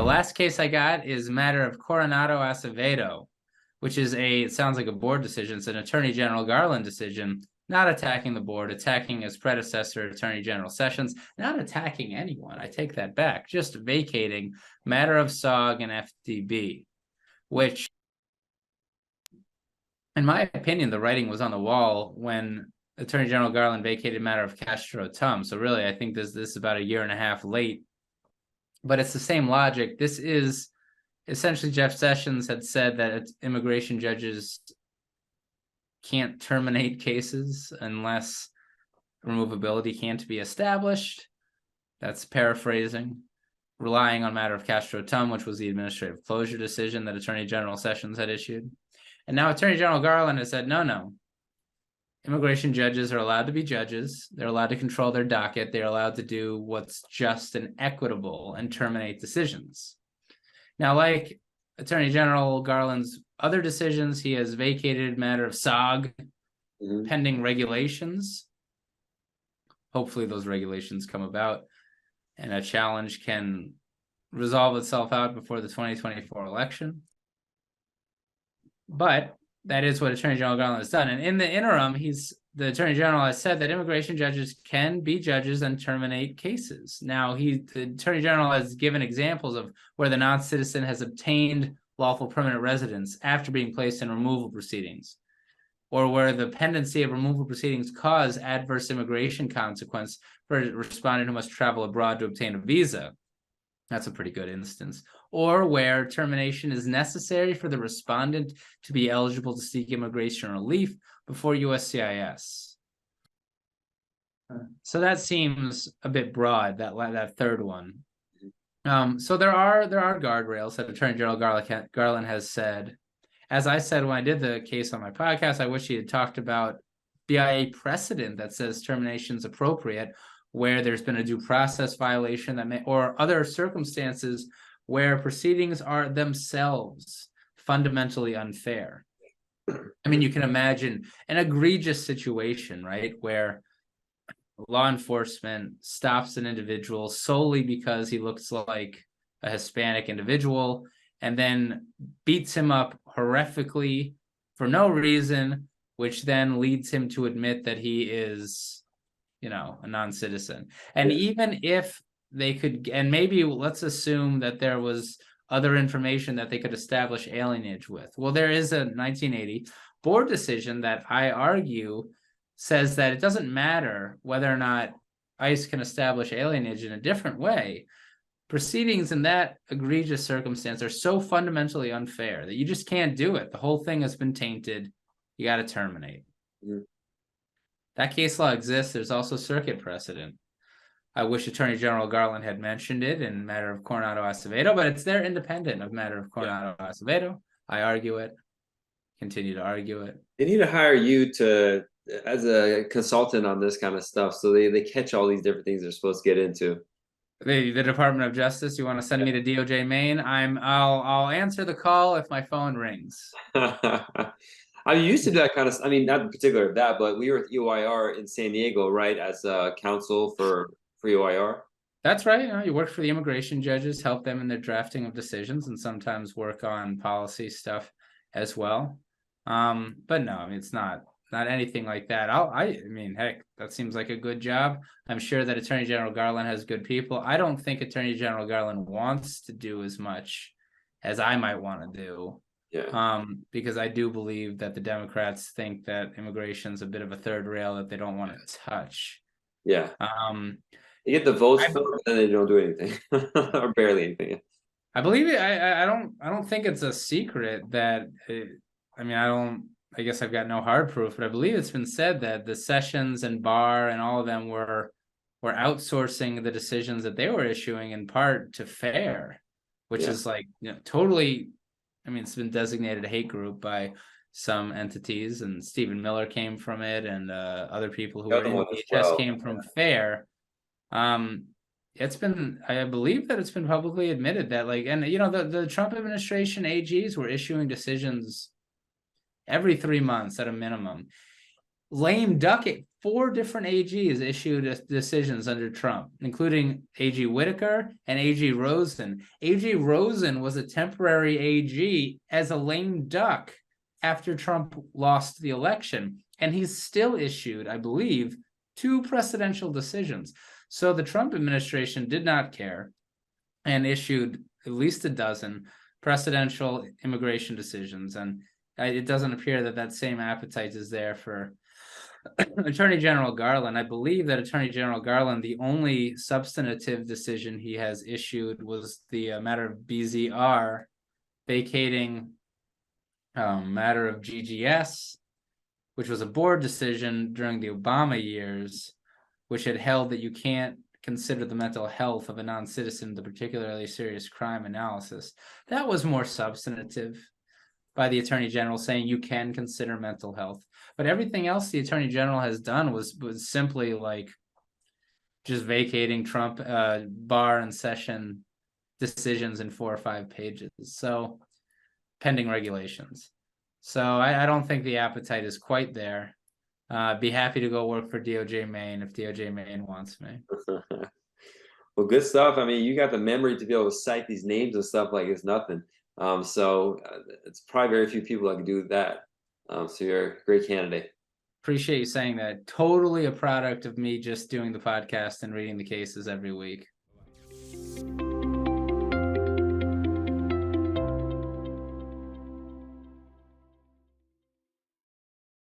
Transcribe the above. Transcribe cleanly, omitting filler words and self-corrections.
The last case I got is a matter of Coronado Acevedo, which is it sounds like a board decision. It's an Attorney General Garland decision, not attacking the board, attacking his predecessor, Attorney General Sessions, not attacking anyone. I take that back, just vacating matter of SOG and FDB, which, in my opinion, the writing was on the wall when Attorney General Garland vacated matter of Castro Tum. So really, I think this is about a year and a half late. But it's the same logic. This is essentially Jeff Sessions had said that immigration judges can't terminate cases unless removability can't be established. That's paraphrasing. Relying on matter of Castro Tum, which was the administrative closure decision that Attorney General Sessions had issued. And now Attorney General Garland has said, no. Immigration judges are allowed to be judges. They're allowed to control their docket. They're allowed to do what's just and equitable and terminate decisions. Now, like Attorney General Garland's other decisions, he has vacated matter of SOG pending regulations. Hopefully those regulations come about and a challenge can resolve itself out before the 2024 election. But that is what Attorney General Garland has done. And in the interim, the Attorney General has said that immigration judges can be judges and terminate cases. Now, the Attorney General has given examples of where the non-citizen has obtained lawful permanent residence after being placed in removal proceedings, or where the pendency of removal proceedings cause adverse immigration consequence for a respondent who must travel abroad to obtain a visa. That's a pretty good instance. Or where termination is necessary for the respondent to be eligible to seek immigration relief before USCIS. So that seems a bit broad, that third one. So there are guardrails that Attorney General Garland has said. As I said when I did the case on my podcast, I wish he had talked about BIA precedent that says termination is appropriate where there's been a due process violation or other circumstances where proceedings are themselves fundamentally unfair. I mean, you can imagine an egregious situation, right, where law enforcement stops an individual solely because he looks like a Hispanic individual and then beats him up horrifically for no reason, which then leads him to admit that he is, a non-citizen. And even if they could, and maybe let's assume that there was other information that they could establish alienage with. Well, there is a 1980 board decision that I argue says that it doesn't matter whether or not ICE can establish alienage in a different way. Proceedings in that egregious circumstance are so fundamentally unfair that you just can't do it. The whole thing has been tainted. You got to terminate. That case law exists. There's also circuit precedent. I wish Attorney General Garland had mentioned it in matter of Coronado Acevedo, but it's there independent of matter of Coronado Acevedo. I argue it, continue to argue it. They need to hire you as a consultant on this kind of stuff, so they catch all these different things they're supposed to get into. The Department of Justice, you want to send me to DOJ Maine? I'll answer the call if my phone rings. I used to do that kind of, not in particular that, but we were at UIR in San Diego, right, as a counsel for UIR. That's right. You work for the immigration judges, help them in their drafting of decisions, and sometimes work on policy stuff as well. But no, it's not anything like that. Heck, that seems like a good job. I'm sure that Attorney General Garland has good people. I don't think Attorney General Garland wants to do as much as I might want to do. Yeah. Because I do believe that the Democrats think that immigration's a bit of a third rail that they don't want to touch. Yeah. You get the votes for it, and then they don't do anything or barely anything. I believe it. I don't think it's a secret that I guess I've got no hard proof, but I believe it's been said that the Sessions and Barr and all of them were outsourcing the decisions that they were issuing in part to FAIR, which is totally. It's been designated a hate group by some entities, and Stephen Miller came from it, and other people who were in DHS came from FAIR. It's been, I believe that it's been publicly admitted that the Trump administration AGs were issuing decisions every 3 months at a minimum. lame duck it. 4 different AGs issued decisions under Trump, including AG Whitaker and AG Rosen. AG Rosen was a temporary AG as a lame duck after Trump lost the election, and he's still issued, I believe, 2 precedential decisions. So the Trump administration did not care and issued at least a dozen precedential immigration decisions, and it doesn't appear that that same appetite is there for Attorney General Garland. I believe that Attorney General Garland, the only substantive decision he has issued was the matter of BZR, vacating matter of GGS, which was a board decision during the Obama years, which had held that you can't consider the mental health of a non-citizen the particularly serious crime analysis. That was more substantive by the Attorney General, saying you can consider mental health. But everything else the Attorney General has done was simply like just vacating Trump bar and session decisions in 4 or 5 pages. So pending regulations. So I don't think the appetite is quite there. Be happy to go work for DOJ Maine if DOJ Maine wants me. Well, good stuff. I mean, you got the memory to be able to cite these names and stuff like it's nothing. So it's probably very few people that can do that. So you're a great candidate. Appreciate you saying that. Totally a product of me just doing the podcast and reading the cases every week.